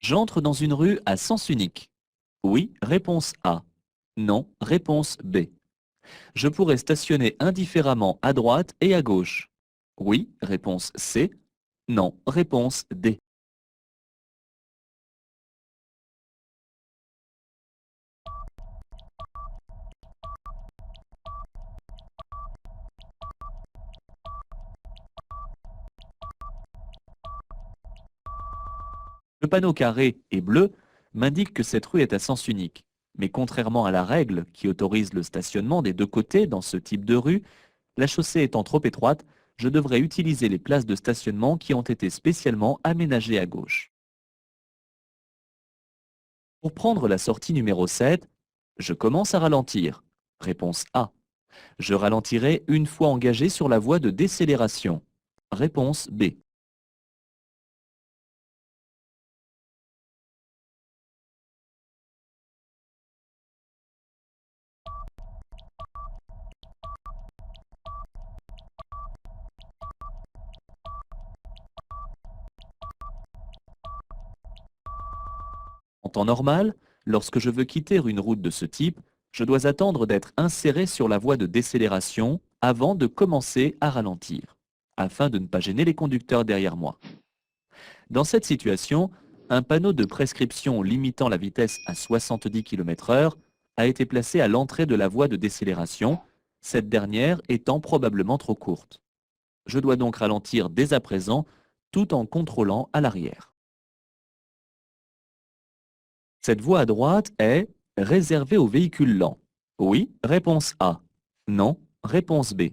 J'entre dans une rue à sens unique. Oui, réponse A. Non, réponse B. Je pourrais stationner indifféremment à droite et à gauche. Oui, réponse C. Non, réponse D. Le panneau carré et bleu m'indique que cette rue est à sens unique. Mais contrairement à la règle qui autorise le stationnement des deux côtés dans ce type de rue, la chaussée étant trop étroite, je devrais utiliser les places de stationnement qui ont été spécialement aménagées à gauche. Pour prendre la sortie numéro 7, je commence à ralentir. Réponse A. Je ralentirai une fois engagé sur la voie de décélération. Réponse B. En temps normal, lorsque je veux quitter une route de ce type, je dois attendre d'être inséré sur la voie de décélération avant de commencer à ralentir, afin de ne pas gêner les conducteurs derrière moi. Dans cette situation, un panneau de prescription limitant la vitesse à 70 km/h a été placé à l'entrée de la voie de décélération, cette dernière étant probablement trop courte. Je dois donc ralentir dès à présent tout en contrôlant à l'arrière. Cette voie à droite est réservée aux véhicules lents. Oui, réponse A. Non, réponse B.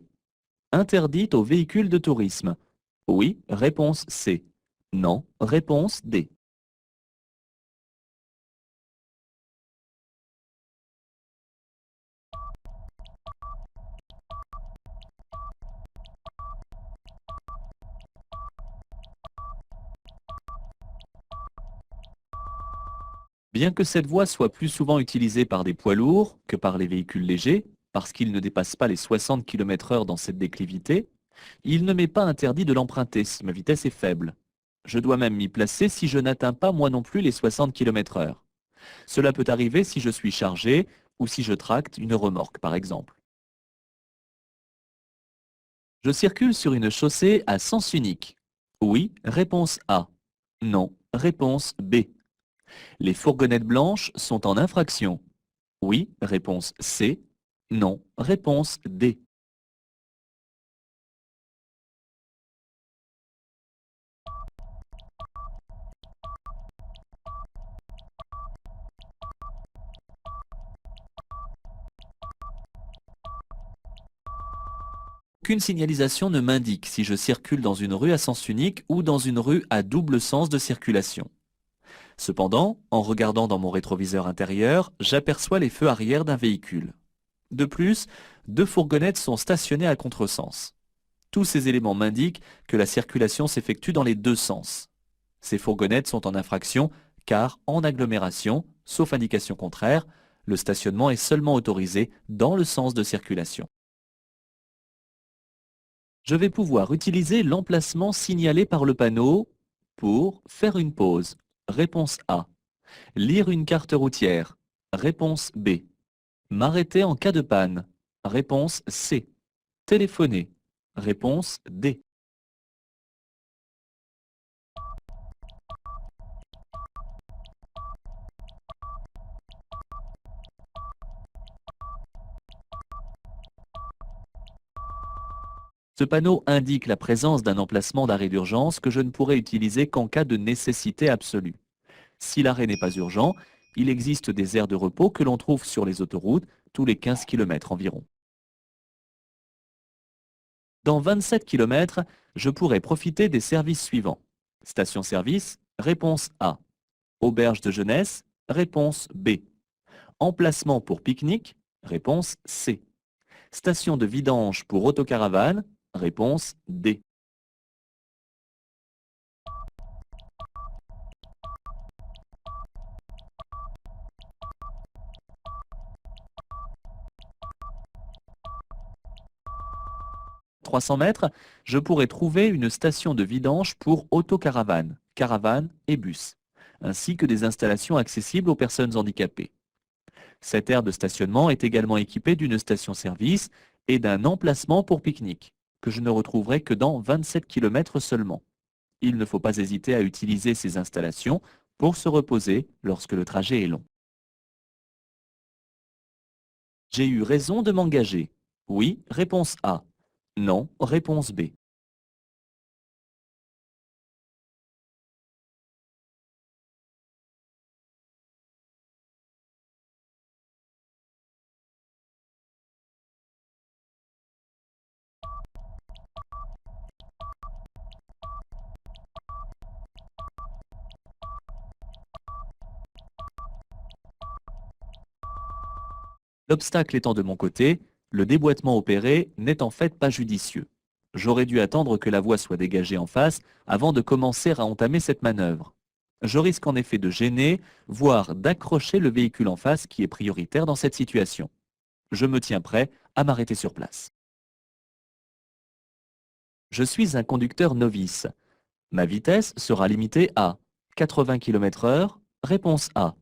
Interdite aux véhicules de tourisme. Oui, réponse C. Non, réponse D. Bien que cette voie soit plus souvent utilisée par des poids lourds que par les véhicules légers, parce qu'ils ne dépassent pas les 60 km/h dans cette déclivité, il ne m'est pas interdit de l'emprunter si ma vitesse est faible. Je dois même m'y placer si je n'atteins pas moi non plus les 60 km/h. Cela peut arriver si je suis chargé ou si je tracte une remorque, par exemple. Je circule sur une chaussée à sens unique. Oui, réponse A. Non, réponse B. Les fourgonnettes blanches sont en infraction. Oui, réponse C. Non, réponse D. Aucune signalisation ne m'indique si je circule dans une rue à sens unique ou dans une rue à double sens de circulation. Cependant, en regardant dans mon rétroviseur intérieur, j'aperçois les feux arrière d'un véhicule. De plus, deux fourgonnettes sont stationnées à contresens. Tous ces éléments m'indiquent que la circulation s'effectue dans les deux sens. Ces fourgonnettes sont en infraction car, en agglomération, sauf indication contraire, le stationnement est seulement autorisé dans le sens de circulation. Je vais pouvoir utiliser l'emplacement signalé par le panneau pour faire une pause. Réponse A. Lire une carte routière. Réponse B. M'arrêter en cas de panne. Réponse C. Téléphoner. Réponse D. Ce panneau indique la présence d'un emplacement d'arrêt d'urgence que je ne pourrai utiliser qu'en cas de nécessité absolue. Si l'arrêt n'est pas urgent, il existe des aires de repos que l'on trouve sur les autoroutes tous les 15 km environ. Dans 27 km, je pourrai profiter des services suivants. Station-service, réponse A. Auberge de jeunesse, réponse B. Emplacement pour pique-nique, réponse C. Station de vidange pour autocaravane, réponse D. 300 mètres, je pourrais trouver une station de vidange pour autocaravane, caravane et bus. ainsi que des installations accessibles aux personnes handicapées. Cette aire de stationnement est également équipée d'une station-service et d'un emplacement pour pique-nique, que je ne retrouverai que dans 27 km seulement. Il ne faut pas hésiter à utiliser ces installations pour se reposer lorsque le trajet est long. J'ai eu raison de m'engager. Oui, réponse A. Non, réponse B. L'obstacle étant de mon côté, le déboîtement opéré n'est en fait pas judicieux. J'aurais dû attendre que la voie soit dégagée en face avant de commencer à entamer cette manœuvre. Je risque en effet de gêner, voire d'accrocher le véhicule en face qui est prioritaire dans cette situation. Je me tiens prêt à m'arrêter sur place. Je suis un conducteur novice. Ma vitesse sera limitée à 80 km/h, réponse A.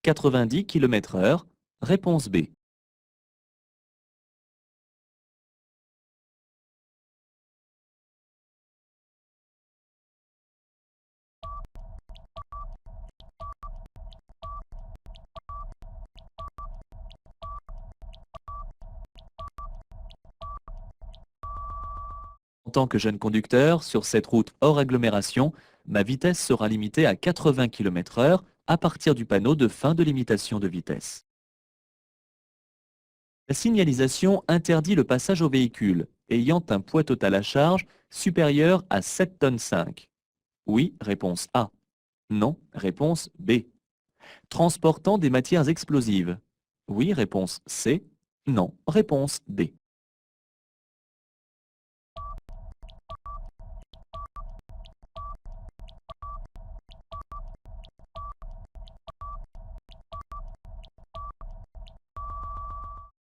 90 km/h, réponse B. En tant que jeune conducteur, sur cette route hors agglomération, ma vitesse sera limitée à 80 km/h à partir du panneau de fin de limitation de vitesse. La signalisation interdit le passage aux véhicules ayant un poids total à charge supérieur à 7 tonnes 5. Oui, réponse A. Non, réponse B. Transportant des matières explosives. Oui, réponse C. Non, réponse D.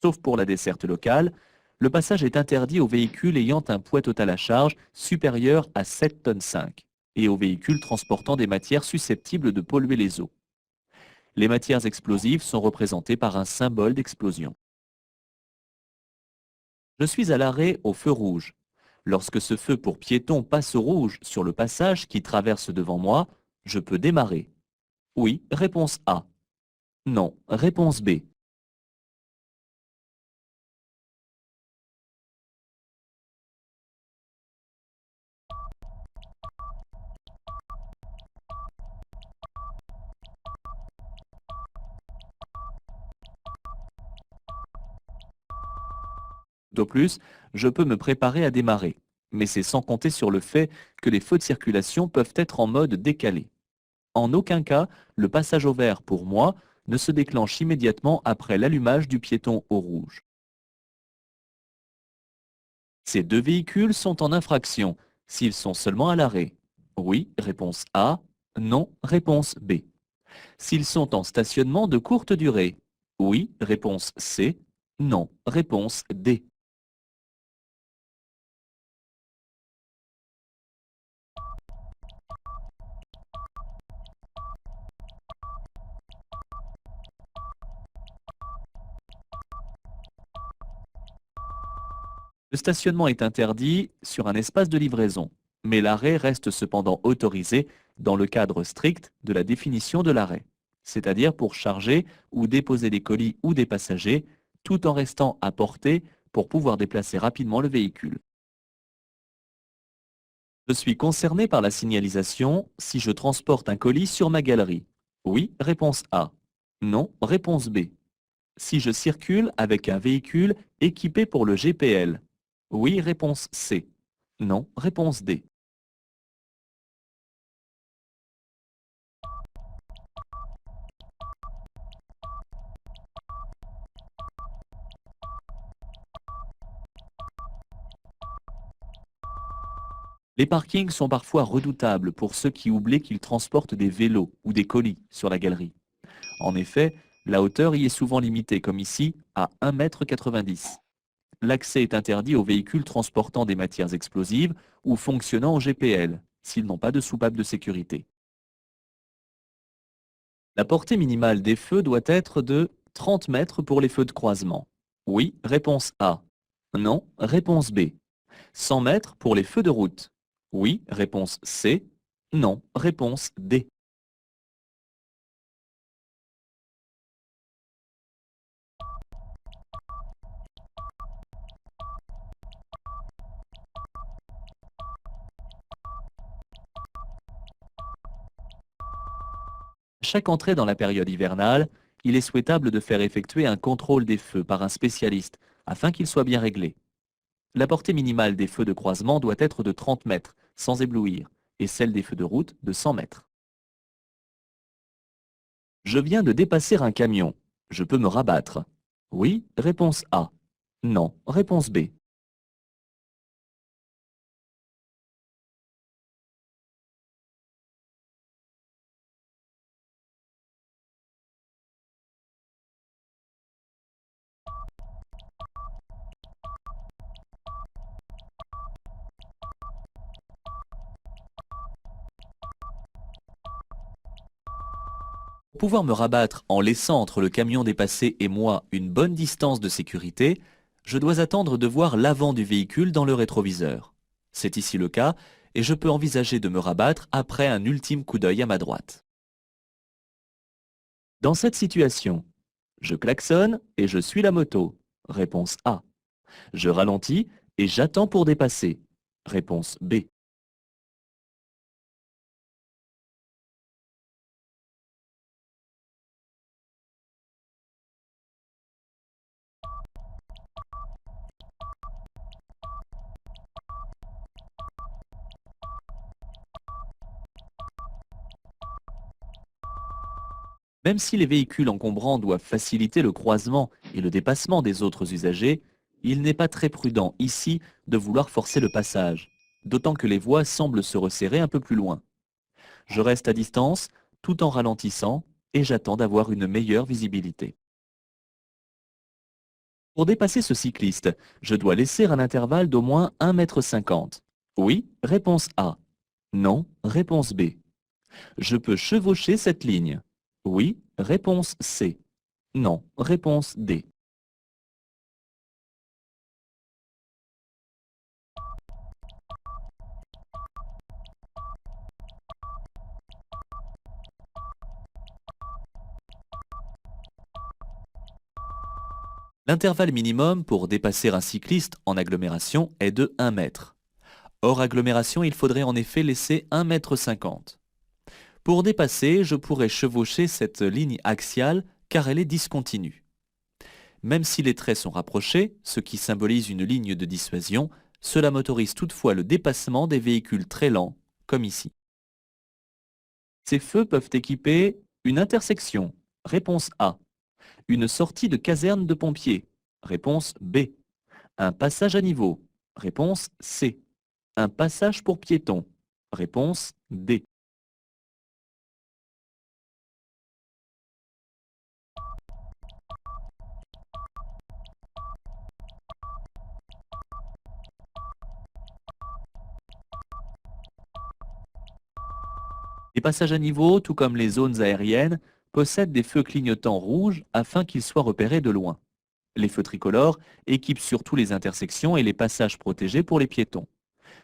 Sauf pour la desserte locale, le passage est interdit aux véhicules ayant un poids total à charge supérieur à 7 tonnes 5 et aux véhicules transportant des matières susceptibles de polluer les eaux. Les matières explosives sont représentées par un symbole d'explosion. Je suis à l'arrêt au feu rouge. Lorsque ce feu pour piétons passe au rouge sur le passage qui traverse devant moi, je peux démarrer. Oui, réponse A. Non, réponse B. De plus, je peux me préparer à démarrer. Mais c'est sans compter sur le fait que les feux de circulation peuvent être en mode décalé. En aucun cas, le passage au vert, pour moi, ne se déclenche immédiatement après l'allumage du piéton au rouge. Ces deux véhicules sont en infraction s'ils sont seulement à l'arrêt. Oui, réponse A. Non, réponse B. S'ils sont en stationnement de courte durée. Oui, réponse C. Non, réponse D. Le stationnement est interdit sur un espace de livraison, mais l'arrêt reste cependant autorisé dans le cadre strict de la définition de l'arrêt, c'est-à-dire pour charger ou déposer des colis ou des passagers, tout en restant à portée pour pouvoir déplacer rapidement le véhicule. Je suis concerné par la signalisation si je transporte un colis sur ma galerie. Oui, réponse A. Non, réponse B. Si je circule avec un véhicule équipé pour le GPL. Oui, réponse C. Non, réponse D. Les parkings sont parfois redoutables pour ceux qui oublient qu'ils transportent des vélos ou des colis sur la galerie. En effet, la hauteur y est souvent limitée, comme ici, à 1,90 m. L'accès est interdit aux véhicules transportant des matières explosives ou fonctionnant au GPL, s'ils n'ont pas de soupape de sécurité. La portée minimale des feux doit être de 30 mètres pour les feux de croisement. Oui, réponse A. Non, réponse B. 100 mètres pour les feux de route. Oui, réponse C. Non, réponse D. À chaque entrée dans la période hivernale, il est souhaitable de faire effectuer un contrôle des feux par un spécialiste afin qu'ils soient bien réglés. La portée minimale des feux de croisement doit être de 30 mètres, sans éblouir, et celle des feux de route de 100 mètres. Je viens de dépasser un camion. Je peux me rabattre. Oui, réponse A. Non, réponse B. Pour pouvoir me rabattre en laissant entre le camion dépassé et moi une bonne distance de sécurité, je dois attendre de voir l'avant du véhicule dans le rétroviseur. C'est ici le cas, et je peux envisager de me rabattre après un ultime coup d'œil à ma droite. Dans cette situation, je klaxonne et je suis la moto. Réponse A. Je ralentis et j'attends pour dépasser. Réponse B. Même si les véhicules encombrants doivent faciliter le croisement et le dépassement des autres usagers, il n'est pas très prudent ici de vouloir forcer le passage, d'autant que les voies semblent se resserrer un peu plus loin. Je reste à distance tout en ralentissant et j'attends d'avoir une meilleure visibilité. Pour dépasser ce cycliste, je dois laisser un intervalle d'au moins 1,50 m. Oui, réponse A. Non, réponse B. Je peux chevaucher cette ligne. Oui, réponse C. Non, réponse D. L'intervalle minimum pour dépasser un cycliste en agglomération est de 1 mètre. Hors agglomération, il faudrait en effet laisser 1,50 m. Pour dépasser, je pourrais chevaucher cette ligne axiale car elle est discontinue. Même si les traits sont rapprochés, ce qui symbolise une ligne de dissuasion, cela m'autorise toutefois le dépassement des véhicules très lents, comme ici. Ces feux peuvent équiper une intersection. Réponse A. Une sortie de caserne de pompiers. Réponse B. Un passage à niveau. Réponse C. Un passage pour piétons. Réponse D. Les passages à niveau, tout comme les zones aériennes, possèdent des feux clignotants rouges afin qu'ils soient repérés de loin. Les feux tricolores équipent surtout les intersections et les passages protégés pour les piétons.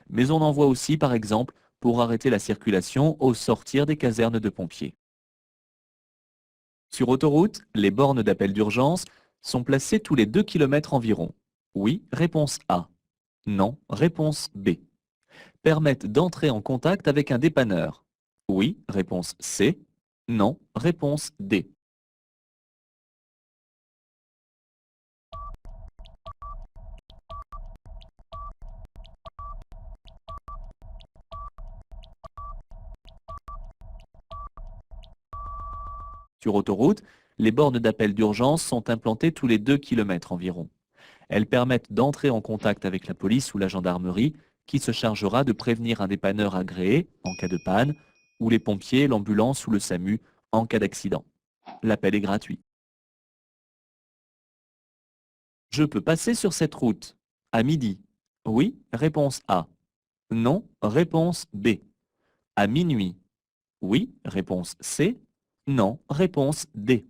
Mais on en voit aussi, par exemple, pour arrêter la circulation au sortir des casernes de pompiers. Sur autoroute, les bornes d'appel d'urgence sont placées tous les 2 km environ. Oui, réponse A. Non, réponse B. Permettent d'entrer en contact avec un dépanneur. Oui, réponse C. Non, réponse D. Sur autoroute, les bornes d'appel d'urgence sont implantées tous les 2 km environ. Elles permettent d'entrer en contact avec la police ou la gendarmerie qui se chargera de prévenir un dépanneur agréé en cas de panne ou les pompiers, l'ambulance ou le SAMU en cas d'accident. L'appel est gratuit. Je peux passer sur cette route à midi. Oui, réponse A. Non, réponse B. À minuit. Oui, réponse C. Non, réponse D.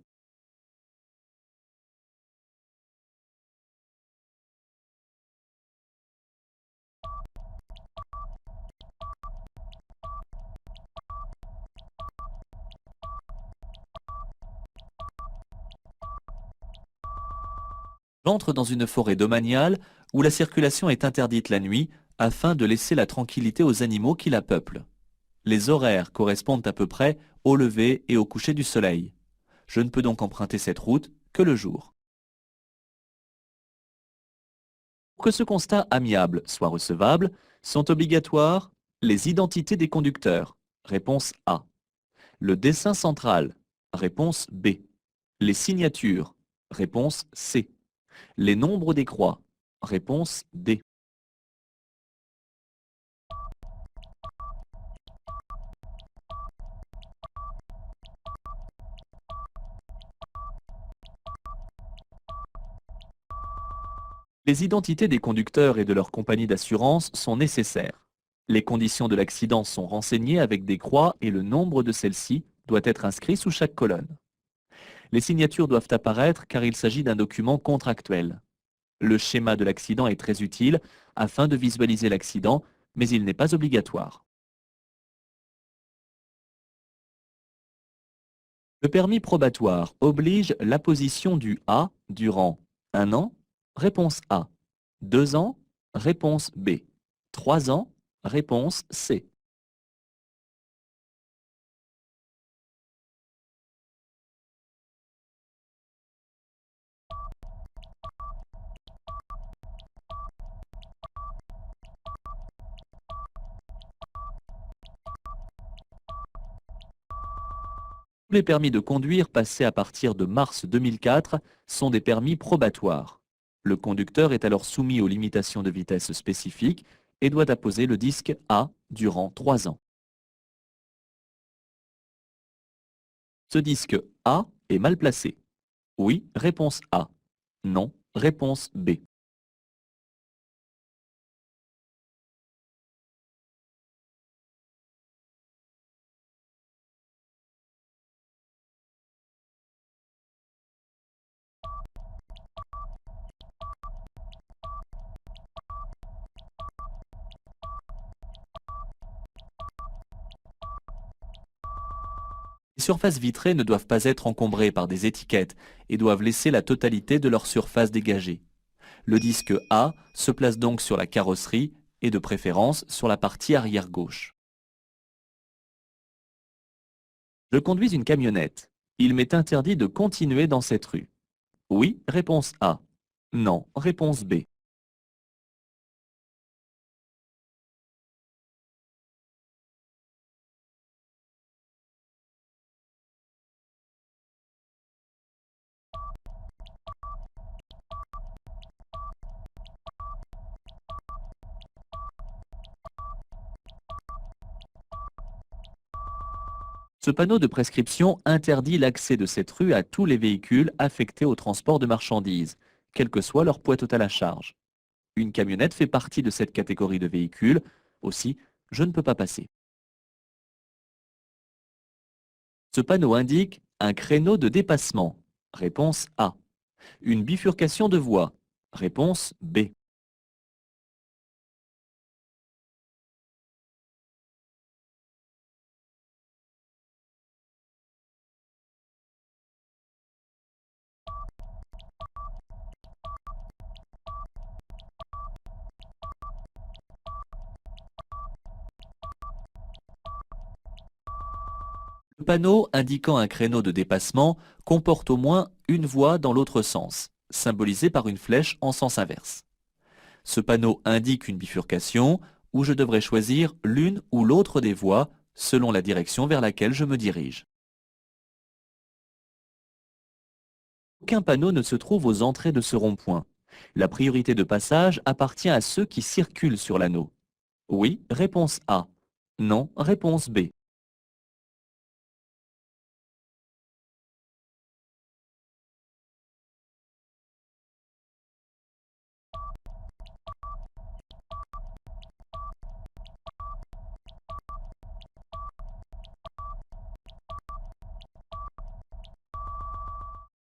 J'entre dans une forêt domaniale où la circulation est interdite la nuit afin de laisser la tranquillité aux animaux qui la peuplent. Les horaires correspondent à peu près au lever et au coucher du soleil. Je ne peux donc emprunter cette route que le jour. Pour que ce constat amiable soit recevable, sont obligatoires les identités des conducteurs. Réponse A. Le dessin central. Réponse B. Les signatures. Réponse C. Les nombres des croix. Réponse D. Les identités des conducteurs et de leur compagnie d'assurance sont nécessaires. Les conditions de l'accident sont renseignées avec des croix et le nombre de celles-ci doit être inscrit sous chaque colonne. Les signatures doivent apparaître car il s'agit d'un document contractuel. Le schéma de l'accident est très utile afin de visualiser l'accident, mais il n'est pas obligatoire. Le permis probatoire oblige l'apposition du A durant 1 an, réponse A. 2 ans, réponse B. 3 ans, réponse C. Tous les permis de conduire passés à partir de mars 2004 sont des permis probatoires. Le conducteur est alors soumis aux limitations de vitesse spécifiques et doit apposer le disque A durant 3 ans. Ce disque A est mal placé. Oui, réponse A. Non, réponse B. Les surfaces vitrées ne doivent pas être encombrées par des étiquettes et doivent laisser la totalité de leur surface dégagée. Le disque A se place donc sur la carrosserie et de préférence sur la partie arrière gauche. Je conduis une camionnette. Il m'est interdit de continuer dans cette rue. Oui, réponse A. Non, réponse B. Ce panneau de prescription interdit l'accès de cette rue à tous les véhicules affectés au transport de marchandises, quel que soit leur poids total à charge. Une camionnette fait partie de cette catégorie de véhicules, aussi je ne peux pas passer. Ce panneau indique un créneau de dépassement. Réponse A. Une bifurcation de voie. Réponse B. Le panneau indiquant un créneau de dépassement comporte au moins une voie dans l'autre sens, symbolisée par une flèche en sens inverse. Ce panneau indique une bifurcation où je devrais choisir l'une ou l'autre des voies selon la direction vers laquelle je me dirige. Aucun panneau ne se trouve aux entrées de ce rond-point. La priorité de passage appartient à ceux qui circulent sur l'anneau. Oui, réponse A. Non, réponse B.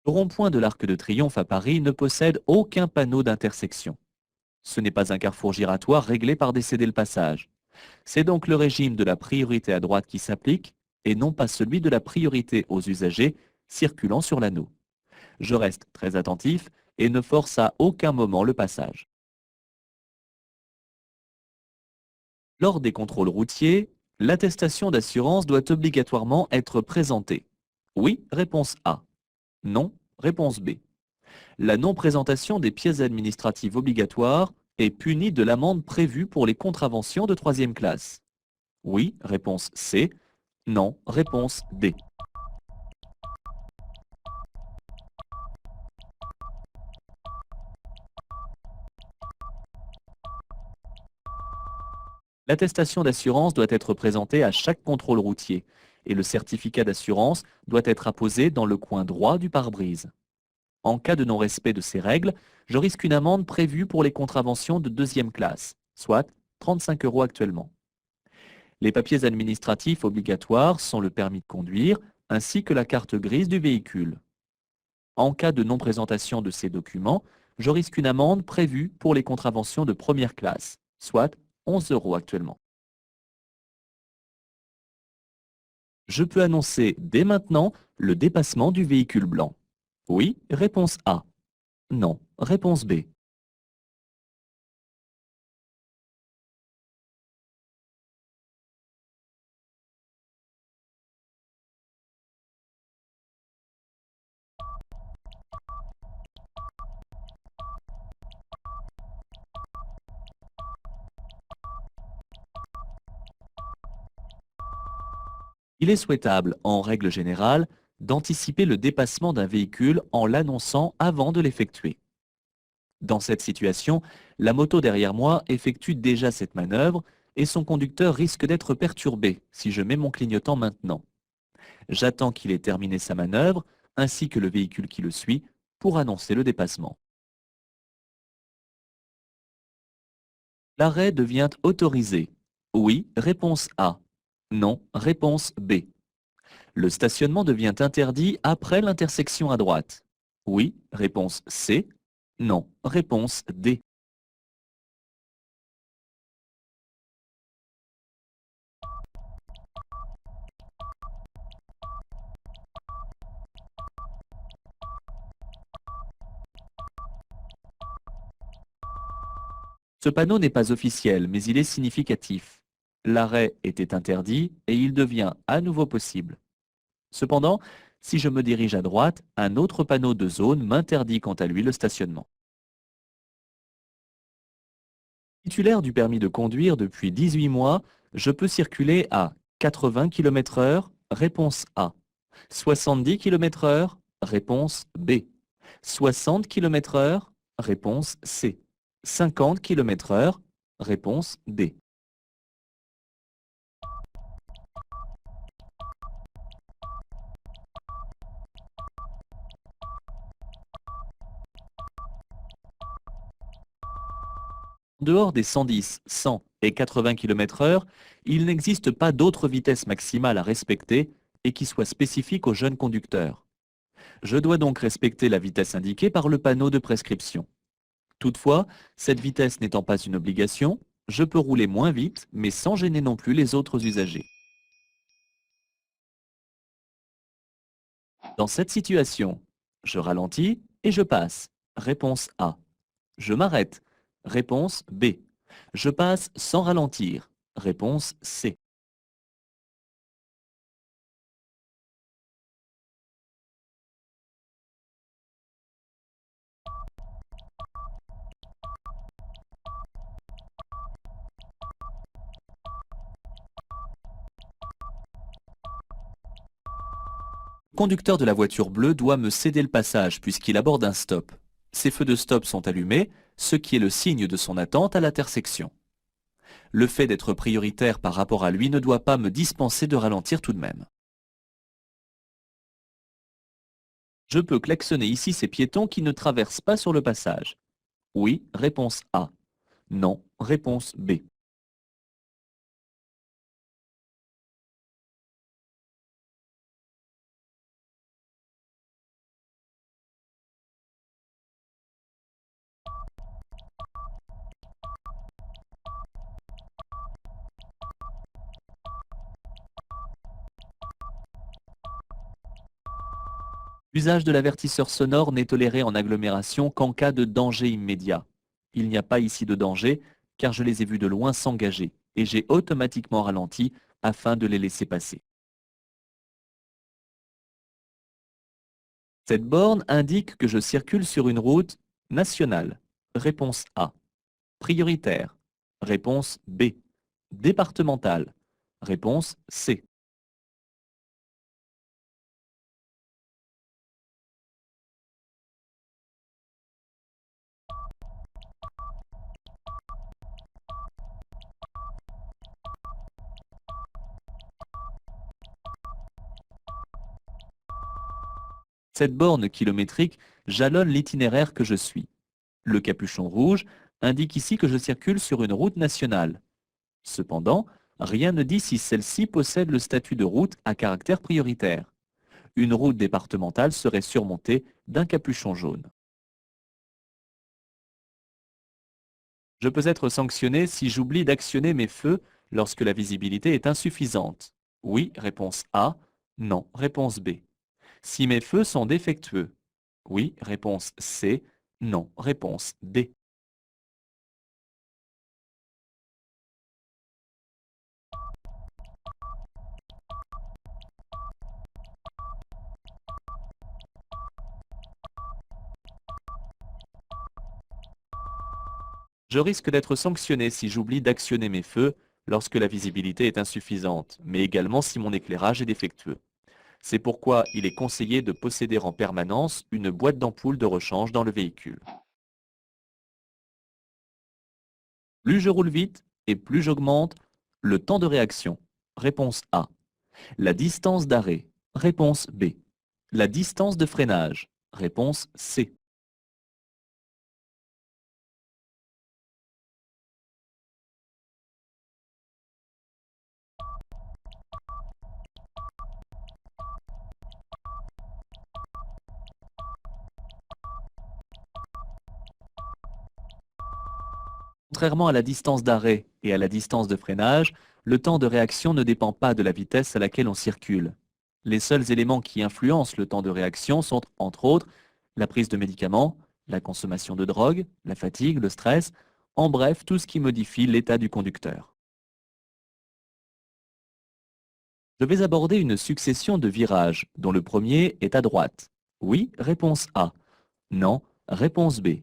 Le rond-point de l'Arc de Triomphe à Paris ne possède aucun panneau d'intersection. Ce n'est pas un carrefour giratoire réglé par des cédés-le-passage. C'est donc le régime de la priorité à droite qui s'applique et non pas celui de la priorité aux usagers circulant sur l'anneau. Je reste très attentif et ne force à aucun moment le passage. Lors des contrôles routiers, l'attestation d'assurance doit obligatoirement être présentée. Oui, réponse A. Non, réponse B. La non-présentation des pièces administratives obligatoires est punie de l'amende prévue pour les contraventions de troisième classe. Oui, réponse C. Non, réponse D. L'attestation d'assurance doit être présentée à chaque contrôle routier et le certificat d'assurance doit être apposé dans le coin droit du pare-brise. En cas de non-respect de ces règles, je risque une amende prévue pour les contraventions de deuxième classe, soit 35 € actuellement. Les papiers administratifs obligatoires sont le permis de conduire ainsi que la carte grise du véhicule. En cas de non-présentation de ces documents, je risque une amende prévue pour les contraventions de première classe, soit 11 € actuellement. Je peux annoncer dès maintenant le dépassement du véhicule blanc. Oui, réponse A. Non, réponse B. Il est souhaitable, en règle générale, d'anticiper le dépassement d'un véhicule en l'annonçant avant de l'effectuer. Dans cette situation, la moto derrière moi effectue déjà cette manœuvre et son conducteur risque d'être perturbé si je mets mon clignotant maintenant. J'attends qu'il ait terminé sa manœuvre, ainsi que le véhicule qui le suit, pour annoncer le dépassement. L'arrêt devient autorisé. Oui, réponse A. Non, réponse B. Le stationnement devient interdit après l'intersection à droite. Oui, réponse C. Non, réponse D. Ce panneau n'est pas officiel, mais il est significatif. L'arrêt était interdit et il devient à nouveau possible. Cependant, si je me dirige à droite, un autre panneau de zone m'interdit quant à lui le stationnement. Titulaire du permis de conduire depuis 18 mois, je peux circuler à 80 km/h, réponse A. 70 km/h, réponse B. 60 km/h, réponse C. 50 km/h, réponse D. En dehors des 110, 100 et 80 km/h, il n'existe pas d'autre vitesse maximale à respecter et qui soit spécifique aux jeunes conducteurs. Je dois donc respecter la vitesse indiquée par le panneau de prescription. Toutefois, cette vitesse n'étant pas une obligation, je peux rouler moins vite, mais sans gêner non plus les autres usagers. Dans cette situation, je ralentis et je passe. Réponse A. Je m'arrête. Réponse B. Je passe sans ralentir. Réponse C. Le conducteur de la voiture bleue doit me céder le passage puisqu'il aborde un stop. Ses feux de stop sont allumés, ce qui est le signe de son attente à l'intersection. Le fait d'être prioritaire par rapport à lui ne doit pas me dispenser de ralentir tout de même. Je peux klaxonner ici ces piétons qui ne traversent pas sur le passage. Oui, réponse A. Non, réponse B. L'usage de l'avertisseur sonore n'est toléré en agglomération qu'en cas de danger immédiat. Il n'y a pas ici de danger, car je les ai vus de loin s'engager, et j'ai automatiquement ralenti afin de les laisser passer. Cette borne indique que je circule sur une route nationale. Réponse A. Prioritaire. Réponse B. Départementale. Réponse C. Cette borne kilométrique jalonne l'itinéraire que je suis. Le capuchon rouge indique ici que je circule sur une route nationale. Cependant, rien ne dit si celle-ci possède le statut de route à caractère prioritaire. Une route départementale serait surmontée d'un capuchon jaune. Je peux être sanctionné si j'oublie d'actionner mes feux lorsque la visibilité est insuffisante. Oui, réponse A. Non, réponse B. Si mes feux sont défectueux. Oui, réponse C. Non, réponse D. Je risque d'être sanctionné si j'oublie d'actionner mes feux lorsque la visibilité est insuffisante, mais également si mon éclairage est défectueux. C'est pourquoi il est conseillé de posséder en permanence une boîte d'ampoule de rechange dans le véhicule. Plus je roule vite et plus j'augmente le temps de réaction. Réponse A. La distance d'arrêt. Réponse B. La distance de freinage. Réponse C. Contrairement à la distance d'arrêt et à la distance de freinage, le temps de réaction ne dépend pas de la vitesse à laquelle on circule. Les seuls éléments qui influencent le temps de réaction sont, entre autres, la prise de médicaments, la consommation de drogue, la fatigue, le stress, en bref, tout ce qui modifie l'état du conducteur. Je vais aborder une succession de virages, dont le premier est à droite. Oui, réponse A. Non, réponse B.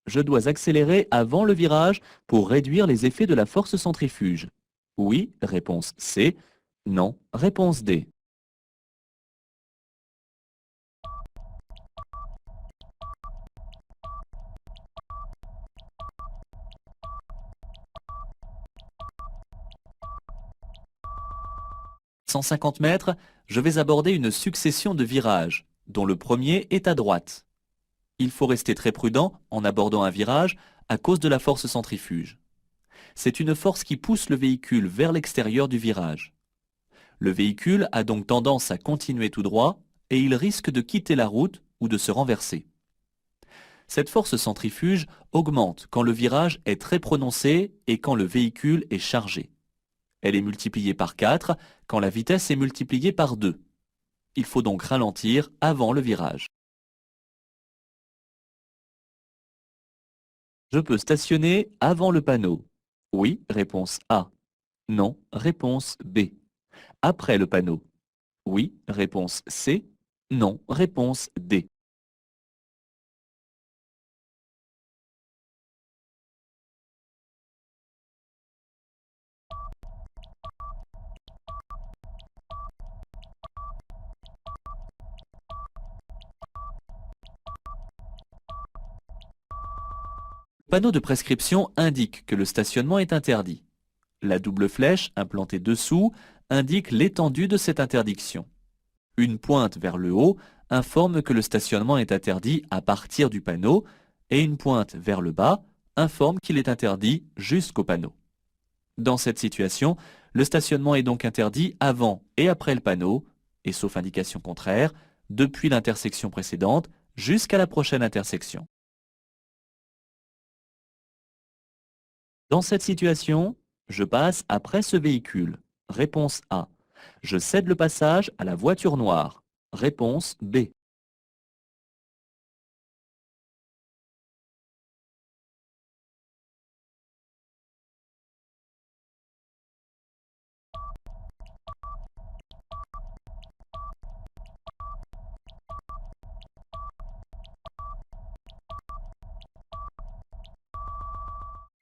Je dois accélérer avant le virage pour réduire les effets de la force centrifuge. Oui, réponse C. Non, réponse D. 150 mètres, je vais aborder une succession de virages, dont le premier est à droite. Il faut rester très prudent en abordant un virage à cause de la force centrifuge. C'est une force qui pousse le véhicule vers l'extérieur du virage. Le véhicule a donc tendance à continuer tout droit et il risque de quitter la route ou de se renverser. Cette force centrifuge augmente quand le virage est très prononcé et quand le véhicule est chargé. Elle est multipliée par 4 quand la vitesse est multipliée par 2. Il faut donc ralentir avant le virage. Je peux stationner avant le panneau. Oui, réponse A. Non, réponse B. Après le panneau. Oui, réponse C. Non, réponse D. Le panneau de prescription indique que le stationnement est interdit. La double flèche implantée dessous indique l'étendue de cette interdiction. Une pointe vers le haut informe que le stationnement est interdit à partir du panneau et une pointe vers le bas informe qu'il est interdit jusqu'au panneau. Dans cette situation, le stationnement est donc interdit avant et après le panneau, et sauf indication contraire, depuis l'intersection précédente jusqu'à la prochaine intersection. Dans cette situation, je passe après ce véhicule. Réponse A. Je cède le passage à la voiture noire. Réponse B.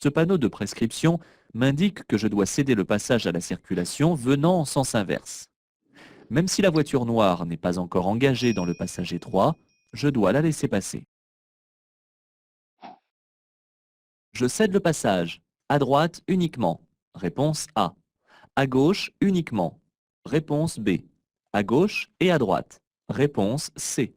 Ce panneau de prescription m'indique que je dois céder le passage à la circulation venant en sens inverse. Même si la voiture noire n'est pas encore engagée dans le passage étroit, je dois la laisser passer. Je cède le passage. À droite uniquement. Réponse A. À gauche uniquement. Réponse B. À gauche et à droite. Réponse C.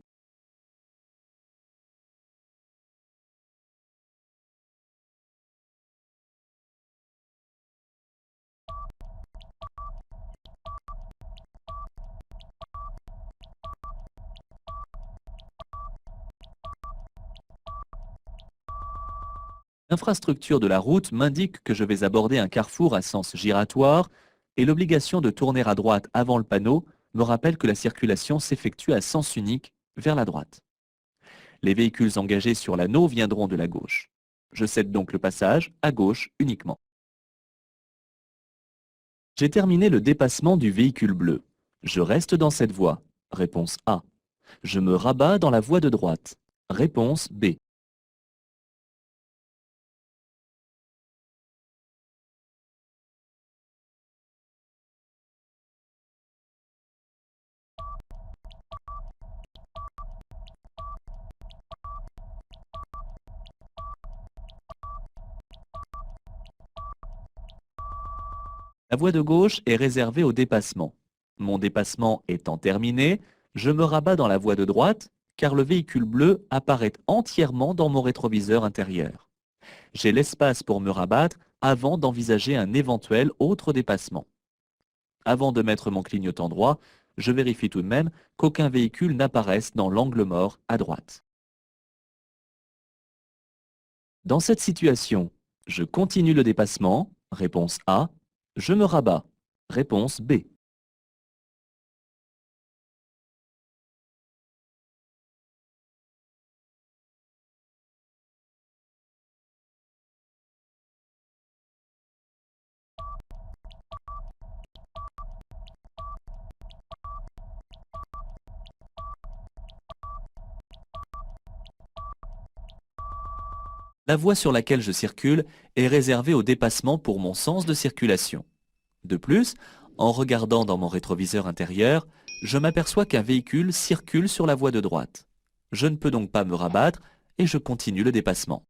L'infrastructure de la route m'indique que je vais aborder un carrefour à sens giratoire et l'obligation de tourner à droite avant le panneau me rappelle que la circulation s'effectue à sens unique vers la droite. Les véhicules engagés sur l'anneau viendront de la gauche. Je cède donc le passage à gauche uniquement. J'ai terminé le dépassement du véhicule bleu. Je reste dans cette voie. Réponse A. Je me rabats dans la voie de droite. Réponse B. La voie de gauche est réservée au dépassement. Mon dépassement étant terminé, je me rabats dans la voie de droite car le véhicule bleu apparaît entièrement dans mon rétroviseur intérieur. J'ai l'espace pour me rabattre avant d'envisager un éventuel autre dépassement. Avant de mettre mon clignotant droit, je vérifie tout de même qu'aucun véhicule n'apparaisse dans l'angle mort à droite. Dans cette situation, je continue le dépassement, réponse A, je me rabats, réponse B. La voie sur laquelle je circule est réservée au dépassement pour mon sens de circulation. De plus, en regardant dans mon rétroviseur intérieur, je m'aperçois qu'un véhicule circule sur la voie de droite. Je ne peux donc pas me rabattre et je continue le dépassement.